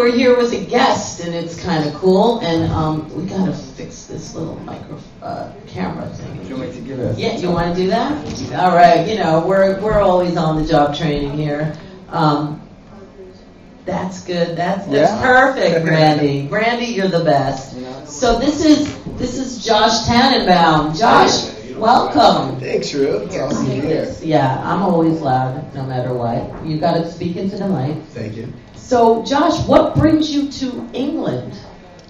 we're here with a guest, and it's kind of cool. And we gotta fix this little camera thing. Do you want me to give it? Yeah, you want to do that? All right. You know, we're always on the job training here. That's good. That's perfect, Brandy. Brandy, you're the best. So this is JoSh TaNeNBauM. JoSh, welcome. Thanks, Rew. It's awesome to be here. Yeah, I'm always loud, no matter what. You got to speak into the mic. Thank you. So, JoSh, what brings you to England?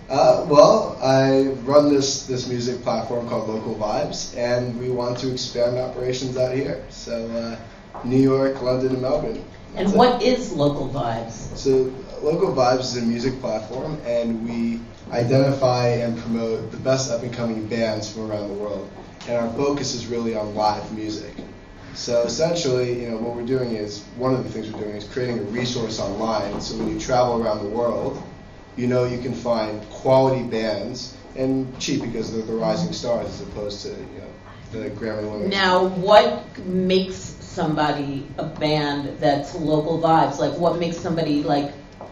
Well, I run this music platform called Local Vibes, and we want to expand operations out here. So, New York, London, and Melbourne. And what is Local Vibes? So, Local Vibes is a music platform, and we identify and promote the best up-and-coming bands from around the world. And our focus is really on live music. So essentially, what we're doing is, one of the things we're doing is creating a resource online. So when you travel around the world, you can find quality bands, and cheap because they're the rising stars as opposed to the Grammy winners. Now, what makes somebody a band that's Local Vibes? Like, what makes somebody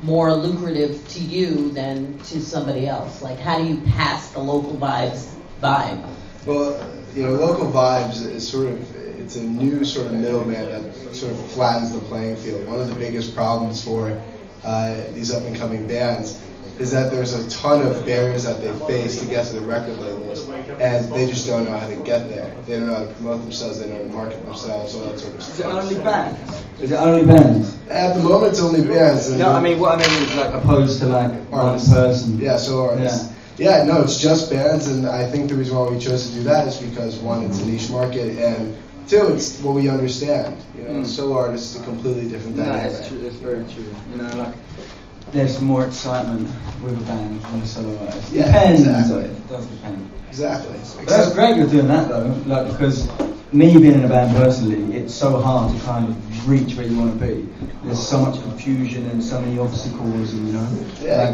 more lucrative to you than to somebody else? Like, how do you pass the Local Vibes vibe? Well, Local Vibes is it's a new sort of middleman that sort of flattens the playing field. One of the biggest problems for these up-and-coming bands is that there's a ton of barriers that they face to get to the record labels, and they just don't know how to get there. They don't know how to promote themselves, they don't know how to market themselves, all that sort of stuff. Is it only bands? Is it only bands? At the moment, it's only bands. No, I mean, what I mean is opposed to artists. one person. Yeah, so artists. Yeah, no, it's just bands, and I think the reason why we chose to do that is because, one, it's a niche market, and two, it's what we understand. Solo artists is a completely different dynamic. It's true. It's very true. There's more excitement with a band than a solo artist. Yeah, Depends. exactly. It does depend. Exactly. But that's great you're doing that though, because me being in a band personally, it's so hard to kind of reach where you want to be. There's so much confusion and so many obstacles, and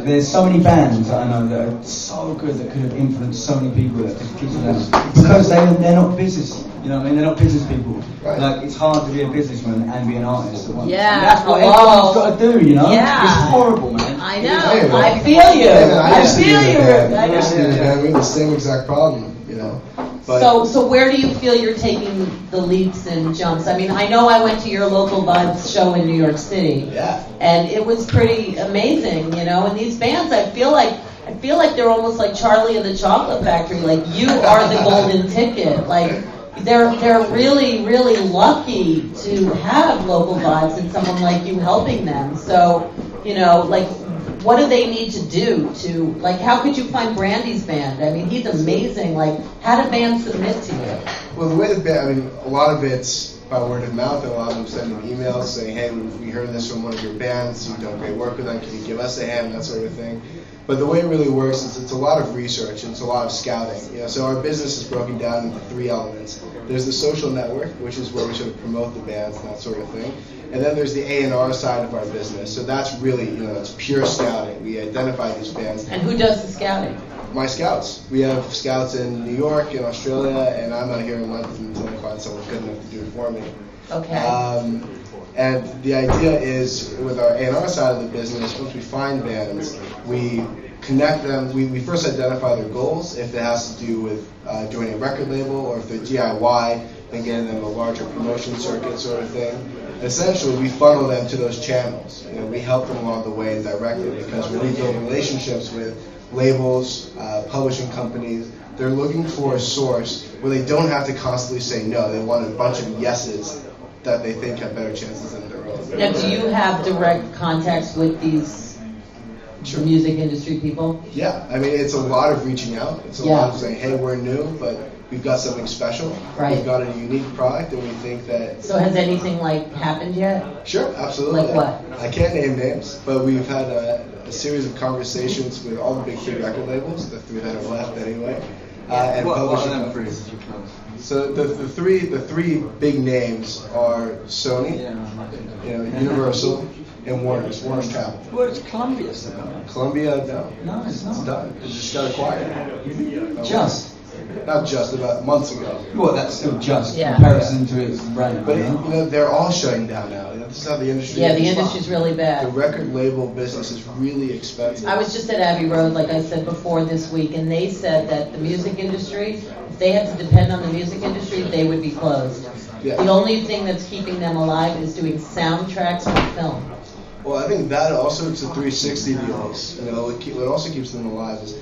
there's so many bands that I know that are so good that could have influenced so many people that just keeps them down because they're not business. They're not business people. Right. It's hard to be a businessman and be an artist at once. Yeah, and that's what everyone's got to do. Yeah. It's horrible, man. I know. I feel you. I feel you. I used to be in a band. We had the same exact problem. But So where do you feel you're taking the leaps and jumps? I mean, I know I went to your Local Vibes show in New York City. Yeah. And it was pretty amazing, And these bands, I feel like they're almost like Charlie and the Chocolate Factory. Like, you are the golden ticket. Like, they're really, really lucky to have Local Vibes and someone like you helping them. So, what do they need to do to, how could you find Brandy's band? I mean, he's amazing. How do bands submit to you? Well, the way a lot of it's by word of mouth, and a lot of them sending emails saying, hey, we heard this from one of your bands, you've done great work with them, can you give us a hand, that sort of thing. But the way it really works is it's a lot of research and it's a lot of scouting. So our business is broken down into three elements. There's the social network, which is where we sort of promote the bands and that sort of thing. And then there's the A&R side of our business. So that's really, it's pure scouting. We identify these bands. And who does the scouting? My scouts. We have scouts in New York, in Australia, and I'm out here in London until I find someone good enough to do it for me. Okay. And the idea is, with our A&R side of the business, once we find bands, we connect them. We first identify their goals, if it has to do with joining a record label, or if they're DIY, then getting them a larger promotion circuit sort of thing. Essentially, we funnel them to those channels. We help them along the way indirectly, because when we build relationships with labels, publishing companies, they're looking for a source where they don't have to constantly say no. They want a bunch of yeses that they think have better chances than their own. Now, do you have direct contacts with these music industry people? Yeah, it's a lot of reaching out. It's a lot of saying, hey, we're new, but we've got something special. Right. We've got a unique product, and we think that... So has anything happened yet? Sure, absolutely. Like what? I can't name names, but we've had a series of conversations with all the big three record labels, the three that are left anyway, and publishing companies. So the three big names are Sony, Universal, and Warner's Capital. Well, it's Columbia's. Columbia, no. No, it's not. It's done. It's just got acquired. Just. Not just, about months ago. Well, that's still just Yeah. comparison to its range. But you know? they're all shutting down now. This is how the industry Yeah, is. the industry's really The bad. record label business is really expensive. I was just at Abbey Road, like I said before this week, and they said that the music industry, if they had to depend on the music industry, they would be closed. Yeah. The only thing that's keeping them alive is doing soundtracks for film. Well, I think that also to 360 deals. What also keeps them alive is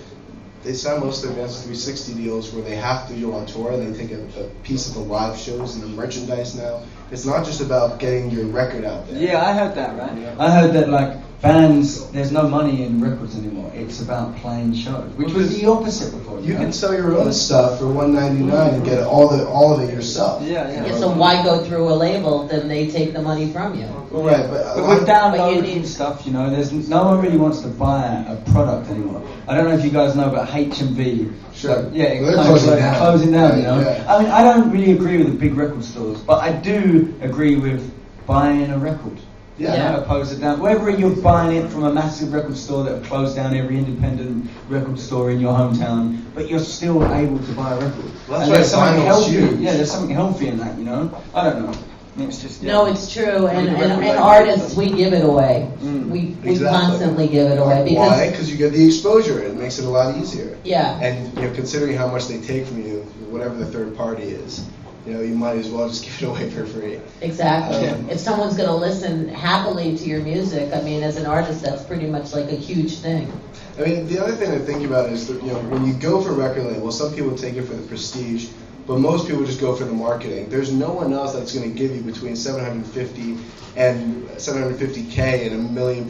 they sign most of their bands to 360 deals where they have to go on tour and they take a piece of the live shows and the merchandise now. It's not just about getting your record out there. Yeah, I heard that, right? I heard that, like, bands, there's no money in records anymore. It's about playing shows, which was the opposite before. You know? can sell your own stuff for $1.99 and get all of it yourself. Yeah, so why go through a label? Then they take the money from you. Well, right, but with But downloads you need- and stuff, there's no one really wants to buy a product anymore. I don't know if you guys know, but H&B. Sure. Yeah, Well, they're kind of closing like down. closing down, you know. Yeah. I mean, I don't really agree with the big record stores, but I do agree with buying a record. Yeah. You know, opposed to down. Whether you're buying it from a massive record store that have closed down every independent record store in your hometown, but you're still able to buy a record. Well, that's And why there's something vinyl's healthy. huge. Yeah, there's something healthy in that, you know. I don't know. It's just No, it's true, and With record labels. artists, we give it away. Mm. We Exactly. constantly give it away because Why? Because you get the exposure. It makes it a lot easier. yeah, And considering how much they take from you, whatever the third party is, you might as well just give it away for free. exactly. Yeah. If someone's going to listen happily to your music, I mean, as an artist, that's pretty much like a huge thing. I mean, the other thing to think about is that, when you go for a record label, some people take it for the prestige, but most people just go for the marketing. There's no one else that's going to give you between 750 and 750K and $1.4 million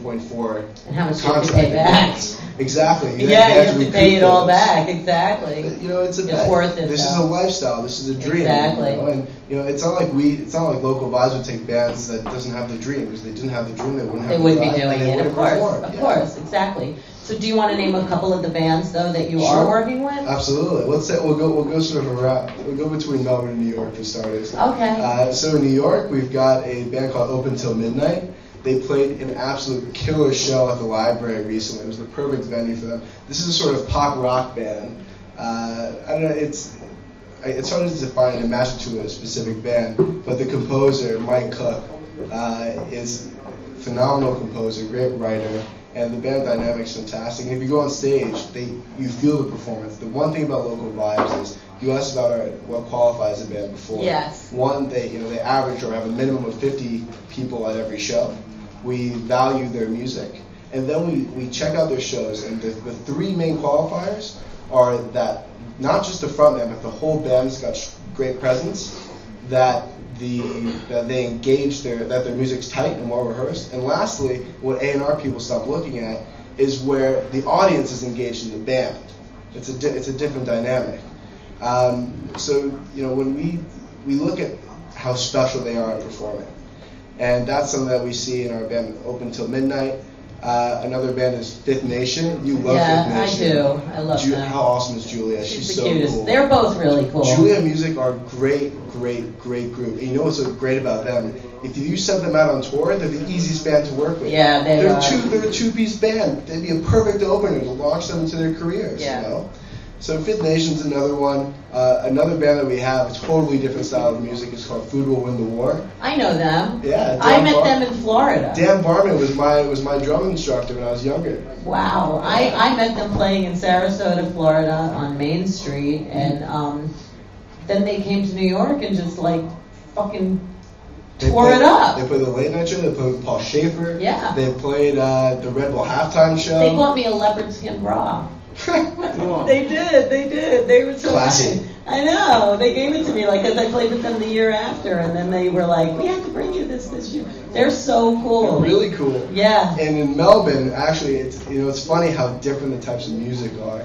And how much you have to pay back. Exactly. Yeah, you have to recoup pay it all those. back, exactly. It's a It's bet. worth it, This is though. a lifestyle. This is a dream. Exactly. And it's not like Local Vibes would take bands that doesn't have the dream, because they didn't have the dream, they wouldn't have They the would be vibe, doing and they it, of wouldn't course, perform. of Yeah. course, exactly. So do you want to name a couple of the bands, though, that you are Sure. working with? Absolutely. Let's say we'll go sort of around. We'll go between Melbourne and New York for starters. Okay. So in New York, we've got a band called Open Till Midnight. They played an absolute killer show at the library recently. It was the perfect venue for them. This is a sort of pop rock band. I don't know. It's hard to define and match it to a specific band, but the composer, Mike Cook, is a phenomenal composer, great writer, and the band dynamic's fantastic. And if you go on stage, you feel the performance. The one thing about Local Vibes is, you asked about what qualifies a band before. Yes. One, they average or have a minimum of 50 people at every show. We value their music, and then we check out their shows. And the three main qualifiers are that not just the frontman, but the whole band's got great presence. That they engage that their music's tight and well rehearsed. And lastly, what A&R people stop looking at is where the audience is engaged in the band. It's a different dynamic. So when we look at how special they are at performing, and that's something that we see in our band Open Till Midnight. Another band is Fifth Nation. You love Fifth Nation. Yeah, I do. I love them. How awesome is Julia? She's the so cutest. cool. They're both really cool. Julia and Music are great group. And you know what's so great about them? If you sent them out on tour, they're the easiest band to work with. Yeah, they they're are. They're a two-piece band. They'd be a perfect opener to launch them into their careers. Yeah. So Fifth Nation's another one. Another band that we have, a totally different style of music, is called Food Will Win the War. I know them. Yeah, I Dan met them in Florida. Dan Barman was my drum instructor when I was younger. Wow. I met them playing in Sarasota, Florida on Main Street, and then they came to New York and just like fucking tore it up. They played the Late Night Show. They played with Paul Schaefer. Yeah. They played the Red Bull halftime show. They bought me a leopard skin bra. They did. They were so Classy. nice. I know. They gave it to me because I played with them the year after, and then they were like, "We have to bring you this year." They're so cool. They're really cool. Yeah. And in Melbourne, actually, it's funny how different the types of music are.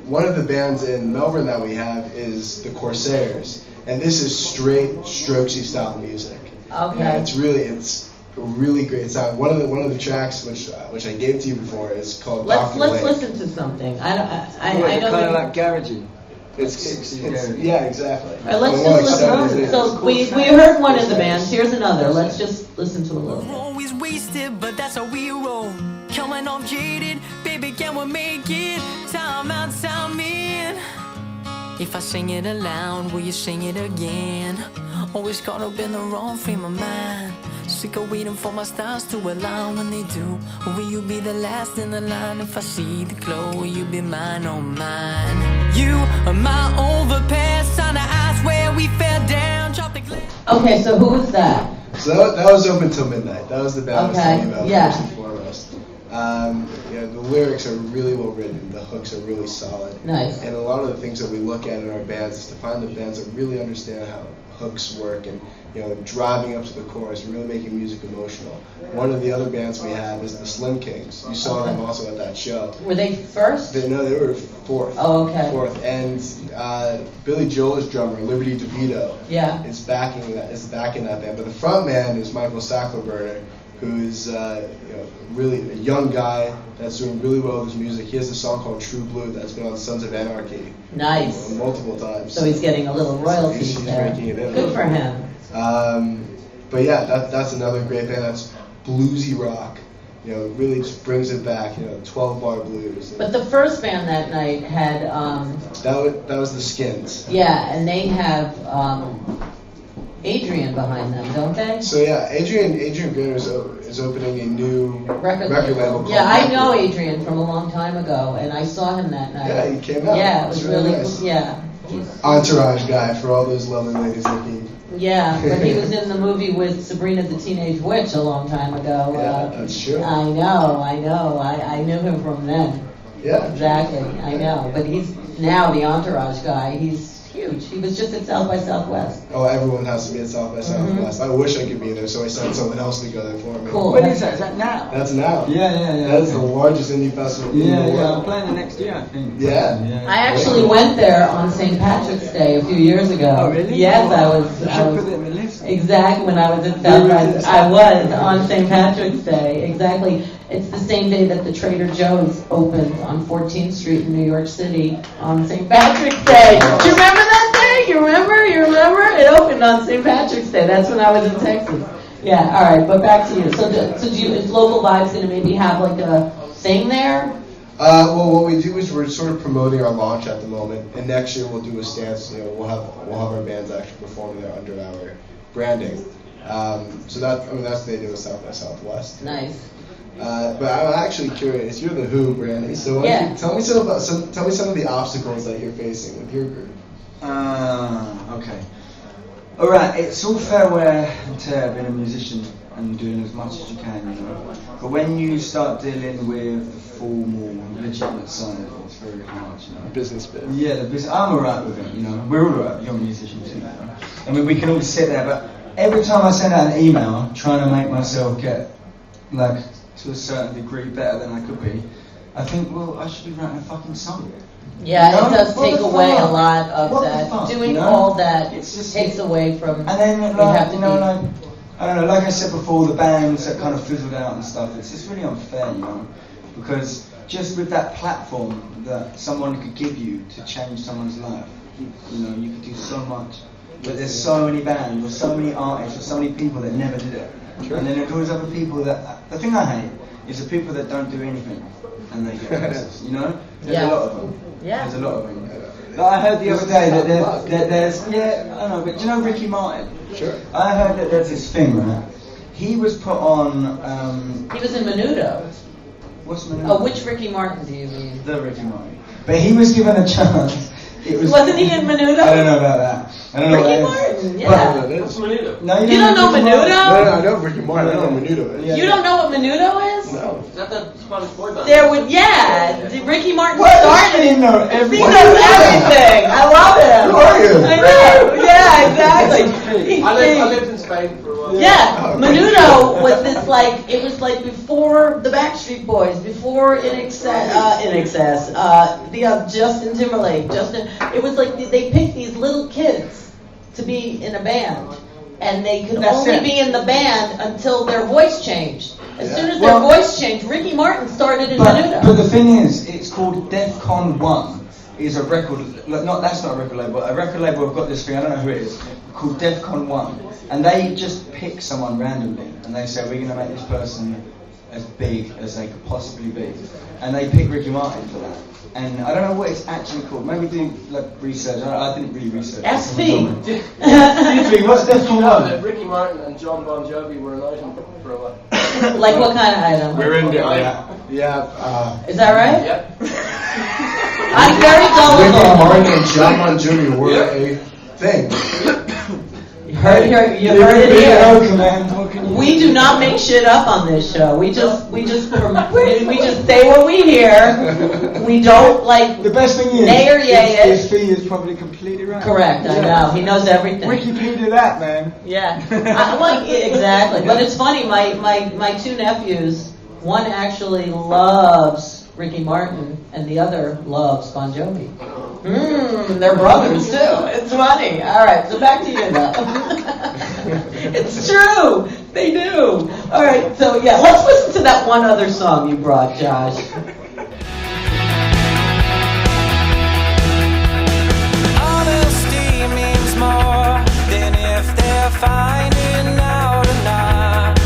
One of the bands in Melbourne that we have is the Corsairs, and this is straight Strokesy style music. Okay. Yeah, it's a really great sound. One of the tracks which I gave to you before is called Let's Dr. Lake. listen to something. I know. kind of that- like garagey. It's garage. yeah, exactly. All right, let's The one just like listen. 70s. So we heard one of the bands. Here's another. Let's just listen to a little bit. Always wasted, but that's how we roll. Coming off jaded, baby, can we make it? Time out, time in. If I sing it aloud, will you sing it again? Always caught up in the wrong frame of mind. Sick of waiting for my stars to align. When they do, will you be the last in the line? If I see the glow, will you be mine, oh mine? You are my overpass on the ice where we fell down. Drop the glass. Okay, so who was that? So that was Open Till Midnight. That was the band I was Okay, talking about yeah. first and foremost. The lyrics are really well written. The hooks are really solid. Nice. And a lot of the things that we look at in our bands is to find the bands that really understand how hooks work and, driving up to the chorus, really making music emotional. One of the other bands we have is the Slim Kings. You saw them also at that show. Were they first? They were fourth. Oh, okay. Fourth. And Billy Joel's drummer, Liberty DeVito, Yeah. is backing that band. But the front man is Michael Sacklerberger, who's really a young guy that's doing really well with his music. He has a song called True Blue that's been on Sons of Anarchy Nice. multiple times. So he's getting a little royalty He's there. making it in. Good for him. But yeah, that's another great band. That's bluesy rock. It really just brings it back. 12-bar blues. But the first band that night had, That was the Skins. yeah, and they have Adrian behind them, don't they? So yeah, Adrian Grainer is opening a new Record label called Yeah, I know Record. Adrian from a long time ago, and I saw him that night. Yeah, he came out. Yeah, it was It's really really, nice. yeah. Entourage guy for all those lovely ladies looking. Yeah, but he was in the movie with Sabrina the Teenage Witch a long time ago. Yeah, that's true. I know. I knew him from then. Yeah. Exactly, I know. But he's now the Entourage guy. He's huge. He was just at South by Southwest. Oh, everyone has to be at South by Southwest. I wish I could be there, so I sent someone else to go there for me. Cool. When is that? Is that now? That's now. Yeah. That is the largest indie festival in the Yeah, world. I'm playing the next year, I think. Yeah. I actually went there on St. Patrick's Day a few years ago. Oh, really? Yes, I You was. should put it in the list. Exactly, when I was at South by, I was on St. Patrick's Day. Exactly. It's the same day that the Trader Joe's opened on 14th Street in New York City on St. Patrick's Day. Do you remember that day? You remember? It opened on St. Patrick's Day. That's when I was in Texas. Yeah, all right, but back to you. So is Local Vibes going to maybe have like a thing there? Well, what we do is we're sort of promoting our launch at the moment, and next year we'll do a stance. We'll have our bands actually performing there under our branding. So that's what they do with South by Southwest. Nice. But I'm actually curious. You're the Who, Brandy. So why don't you tell me some of the obstacles that you're facing with your group. Okay. Alright, it's all fair wear and tear being a musician and doing as much as you can, But when you start dealing with the formal, legitimate side, it's very hard, Business bit. Yeah, the business. I'm alright with it, We're all alright, young musicians, I mean, we can all sit there, but every time I send out an email trying to make myself get, like, to a certain degree better than I could be, I think, well, I should be writing a fucking song. Yeah, it does take away a lot of What that. the fuck, Doing all that It's just, takes away from. and then, you like, have to be- I don't know, like I said before, the bands that kind of fizzled out and stuff, it's just really unfair, because just with that platform that someone could give you to change someone's life, you could do so much. But there's so many bands, or so many artists, or so many people that never did it. Sure. And then there's always other people that, the thing I hate is the people that don't do anything, and they get places, There's Yeah. a lot of them. Yeah. There's a lot of them. Like I heard the other day that there's, yeah, I don't know, but do you know Ricky Martin? Sure. I heard that there's this thing, right? He was put on, He was in Menudo. what's my name? Oh, which Ricky Martin do you mean? The Ricky Martin. But he was given a chance. Wasn't he in Menudo? I don't know about that. I don't know Ricky what that is. Martin, I yeah. don't know what it is. Menudo. No, You don't know Ricky Menudo? Martin. No, I know Ricky Martin. I don't know what Menudo is. Yeah. You don't know what Menudo is? No. Is that the Spanish boy band? There would, yeah. Ricky Martin What? started He it. knows He everything. knows everything. I love him. Who are you? I know. Yeah, exactly. I lived in Spain for a while. Yeah, Oh, Menudo was this it was like before the Backstreet Boys, before Justin Timberlake. It was like they picked these little kids to be in a band, and they could That's only it. be in the band until their voice changed. As soon as Well- their voice changed, Ricky Martin started in But Menudo. the thing is, it's called DEFCON 1. Is a record, that's not a record label. A record label have got this thing, I don't know who it is, called DEFCON 1. And they just pick someone randomly, and they say, we're going to make this person as big as they could possibly be. And they picked Ricky Martin for that. And I don't know what it's actually called. Maybe do like research. I didn't really research. SP. What's that called? that Ricky Martin and John Bon Jovi were an item for a while. Like what kind of item? We're in there. Yeah. Is that right? Yep. I'm very Ricky gullible. Martin and John Bon Jovi were a thing. You heard it here. Okay, man. What can you We do not make shit up on this show. We just say what we hear. We don't like. The best thing is, nay or yay it. his fee is probably completely right. Correct. I know. He knows everything. Wikipedia that, man. Yeah. Exactly. But it's funny. My two nephews. One actually loves Ricky Martin, and the other loves Bon Jovi. They're brothers too. It's funny. All right, so back to you now. It's true. They do. All right, so yeah, let's listen to that one other song you brought, Josh. Honesty means more than if they're finding out or not.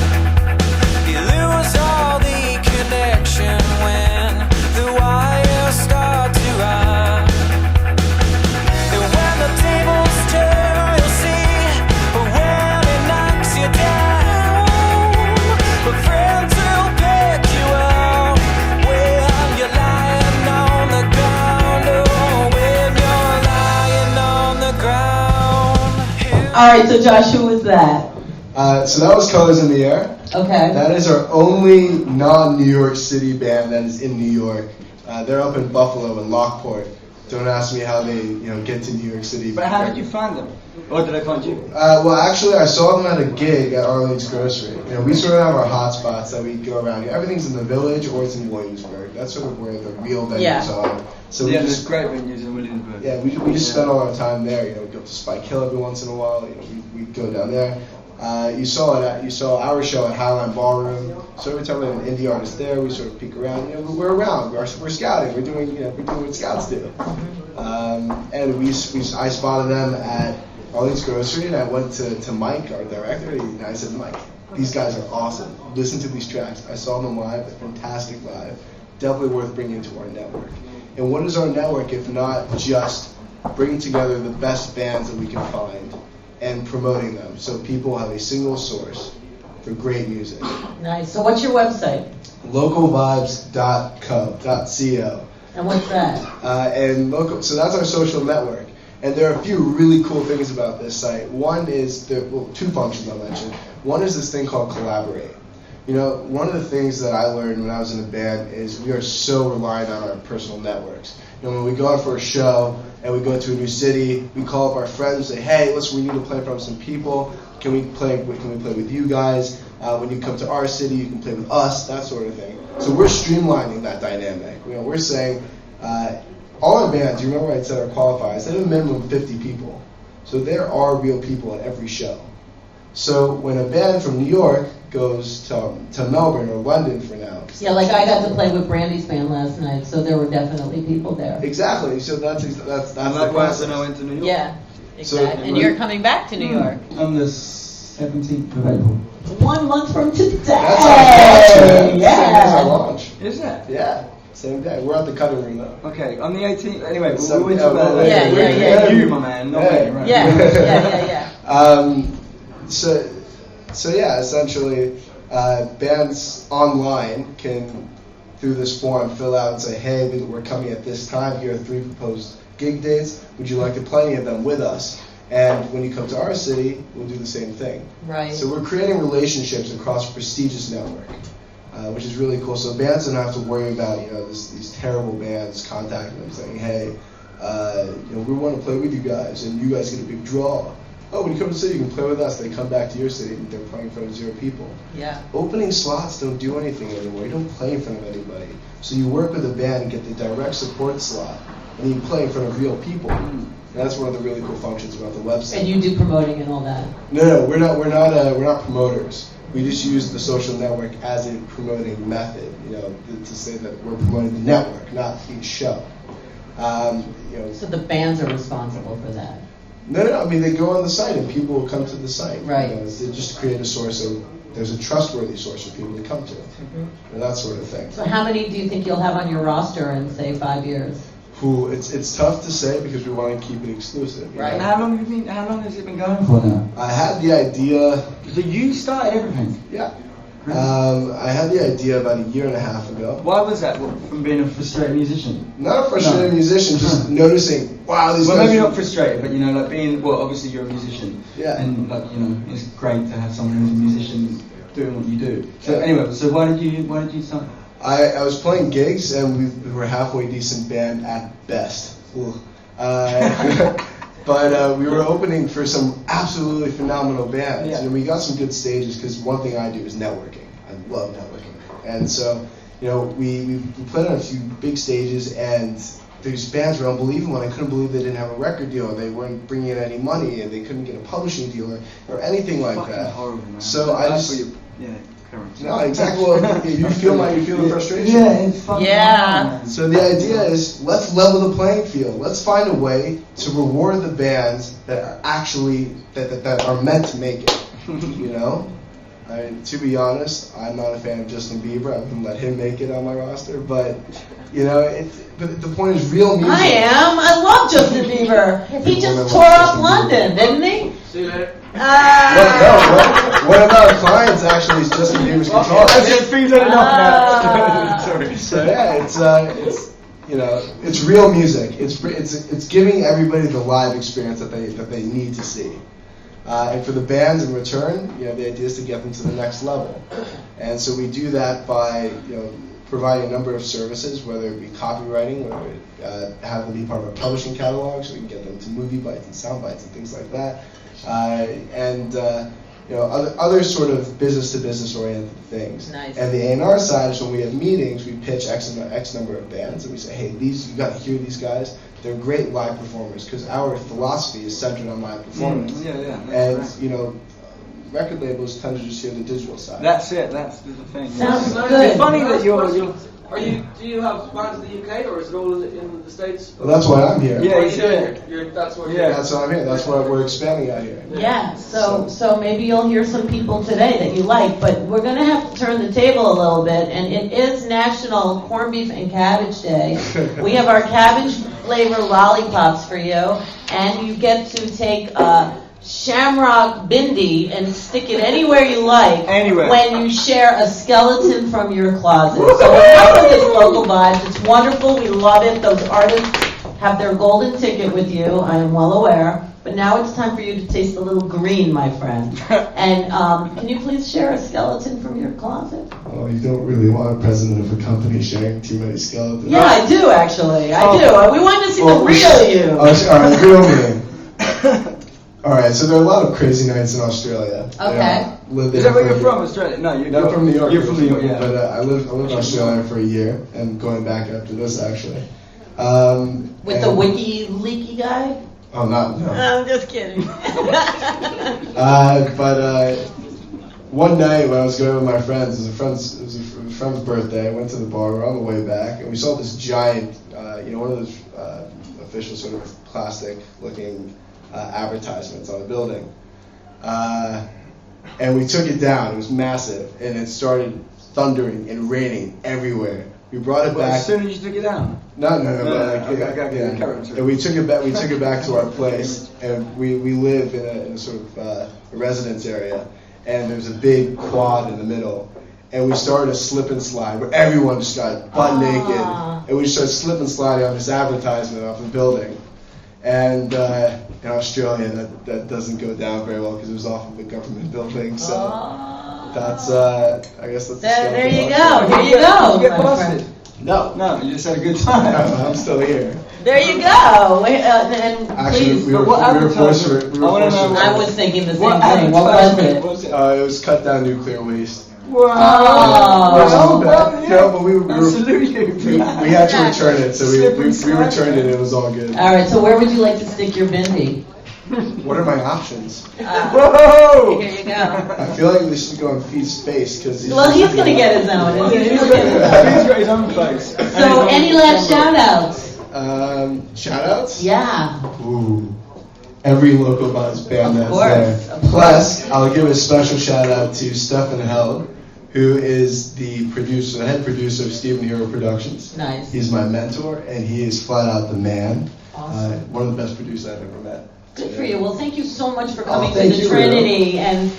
You lose all the connection when the wires start to run. And when the tables turn, you'll see when it knocks you down. But friends will pick you up when you're lying on the ground. Oh, when you're lying on the ground. All right, so Josh, who was that? So that was Colors in the Air. Okay. That is our only non-New York City band that is in New York. They're up in Buffalo and Lockport. Don't ask me how they, get to New York City. But how did you find them? Or did I find you? Well, actually, I saw them at a gig at Arlene's Grocery. We sort of have our hot spots that we go around. Everything's in the Village or it's in Williamsburg. That's sort of where the real venues are. So yeah, we there's just great venues in Williamsburg. Yeah, we just spend all our time there. We go to Spike Hill every once in a while. We go down there. You saw our show at Highline Ballroom. So every time we have an indie artist there, we sort of peek around. We're around. We're scouting. We're doing what scouts do. And I spotted them at Arlene's Grocery, and I went to Mike, our director, and I said, Mike, these guys are awesome. Listen to these tracks. I saw them live. They're fantastic live. Definitely worth bringing to our network. And what is our network if not just bringing together the best bands that we can find and promoting them so people have a single source for great music. Nice. So what's your website? localvibes.co. And what's that? So that's our social network. And there are a few really cool things about this site. One is, two functions I'll mention. One is this thing called Collaborate. One of the things that I learned when I was in a band is we are so reliant on our personal networks. When we go out for a show and we go to a new city, we call up our friends and say, hey, listen, we need to play from some people. Can we play with you guys? When you come to our city, you can play with us, that sort of thing. So we're streamlining that dynamic. We're saying, all our bands, you remember I said our qualifiers, they have a minimum of 50 people. So there are real people at every show. So when a band from New York goes to Melbourne or London for now. Yeah, like I got to play with Brandy's band last night, so there were definitely people there. Exactly. So that's And the likewise, process. when I went to New York. Yeah, exactly. And you're coming back to New York. On the 17th of April. 1 month from today. That's our launch. That's our Yeah. launch. Is that? Yeah. Same day. We're at the cutting room though. Okay, on the 18th. Anyway, So- we'll talk about that Yeah, later. yeah, yeah. You, my man, not me, right? Yeah. So yeah, essentially, bands online can, through this form, fill out and say, hey, we're coming at this time. Here are 3 proposed gig dates. Would you like to play any of them with us? And when you come to our city, we'll do the same thing. Right. So we're creating relationships across a prestigious network, which is really cool. So bands don't have to worry about these terrible bands contacting them saying, hey, we want to play with you guys, and you guys get a big draw. Oh, when you come to the city, you can play with us. They come back to your city, and they're playing in front of 0 people. Yeah. Opening slots don't do anything anymore. You don't play in front of anybody. So you work with a band and get the direct support slot, and you play in front of real people. And that's one of the really cool functions about the website. And you do promoting and all that. No, we're not promoters. We just use the social network as a promoting method, to say that we're promoting the network, not each show. So the bands are responsible for that. No. I mean, they go on the site and people will come to the site. Right. It's just to create a source of there's a trustworthy source for people to come to, and that sort of thing. So how many do you think you'll have on your roster in, say, 5 years? It's tough to say because we want to keep it exclusive. Right. And how long has it been going for now? I had the idea. So you started everything? Yeah. I had the idea about 1.5 years ago. Why was that? What, from being a frustrated musician? Not a frustrated musician, just noticing, wow, these well, guys. maybe not frustrated, but you know, like being, well, obviously you're a musician. Yeah. And like, you know, it's great to have someone who's a musician doing what you do. So anyway, so why did you start? I was playing gigs and we were a halfway decent band at best. But we were opening for some absolutely phenomenal bands, and we got some good stages because one thing I do is networking. I love networking, and so we played on a few big stages, and these bands were unbelievable. And I couldn't believe they didn't have a record deal. They weren't bringing in any money, and they couldn't get a publishing deal or anything like that. Horrible, man. So I That's just. what No, exactly. Well, you feel the frustration. Yeah, it's fucking hard, man. So the idea is, let's level the playing field. Let's find a way to reward the bands that are actually that are meant to make it. You know, to be honest, I'm not a fan of Justin Bieber. I wouldn't let him make it on my roster. But but the point is, real music. I am. I love Justin Bieber. He just tore up London, didn't he? See you later. One of our clients actually is Justin Bieber's guitarist. Sorry. So yeah, it's real music. It's giving everybody the live experience that they need to see. And for the bands in return, the idea is to get them to the next level. And so we do that by providing a number of services, whether it be copywriting, or have them be part of a publishing catalog, so we can get them to movie bites and sound bites and things like that. Other sort of business-to-business oriented things. Nice. And the A&R side is when we have meetings, we pitch X number of bands, and we say, hey, you got to hear these guys. They're great live performers, because our philosophy is centered on live performance. And record labels tend to just hear the digital side. That's it. That's the thing. Sounds good. It's funny that you're. Do you have bands in the UK, or is it all in the States? Well, that's why I'm here. Yeah, he's here. That's why That's why I'm here. That's why we're expanding out here. Yeah, so maybe you'll hear some people today that you like, but we're going to have to turn the table a little bit, and it is National Corned Beef and Cabbage Day. We have our cabbage flavor lollipops for you, and you get to take shamrock bindi and stick it anywhere you like. Anywhere. When you share a skeleton from your closet. So enough of this local vibes. It's wonderful. We love it. Those artists have their golden ticket with you. I am well aware. But now it's time for you to taste a little green, my friend. And can you please share a skeleton from your closet? Oh, you don't really want a president of a company sharing too many skeletons. Yeah, I do actually. I do. We wanted to see the real you. All right, real me. All right, so there are a lot of crazy nights in Australia. Okay. Is that where you're from, Australia? No, I'm from New York. You're from New York, yeah. But I lived in Australia for a year, and going back after this, actually. With the wiki leaky guy? Oh, no. I'm just kidding. But one night when I was going with my friends, it was a friend's birthday. I went to the bar. We're on the way back, and we saw this giant, one of those official sort of plastic-looking advertisements on the building. And we took it down. It was massive, and it started thundering and raining everywhere. We brought it back. As soon as you took it down? No. Okay. And we took it back. We took it back to our place, and we live in a sort of a residence area, and there's a big quad in the middle, and we started a slip and slide where everyone just got butt naked, and we started slip and sliding on this advertisement off the building, and in Australia that doesn't go down very well because it was off of a government building, so. That's, I guess that's there you go. Here you go. Did you get busted? No, you just had a good time. I'm still here. There you go. And Actually, please. we were forced to. I was thinking the same What thing. What was it? It was cut down nuclear waste. Oh. No, but we salute you. we had to return it, so we returned it. It was all good. All right. So where would you like to stick your bindi? What are my options? Whoa! Here you go. I feel like we should go on Feet's face because. Well, he's gonna get his own. He's got his own place. So, any last shout-outs? Shout outs? Yeah. Ooh. every local band that's there. Plus, I'll give a special shout out to Stefan Held, who is the producer, the head producer of Steven Hero Productions. Nice. He's my mentor, and he is flat out the man. Awesome. One of the best producers I've ever met. Good for you. Well, thank you so much for coming to thank the you, Trinity and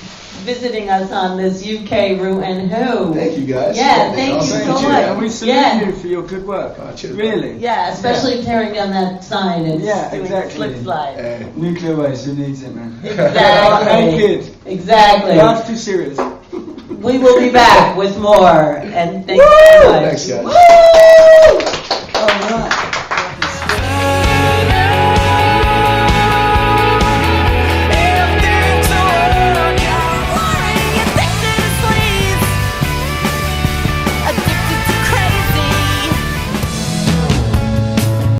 visiting us on this UK rew-who. Thank you, guys. Yeah, thank you so much. And we salute you for your good work. Really. Yeah, especially tearing down that sign and doing exactly. slip slide. Nuclear waste, who needs it, man? Exactly. And kid. Exactly. Life's too serious. We will be back with more. And thank you so much. Thanks, guys. Woo!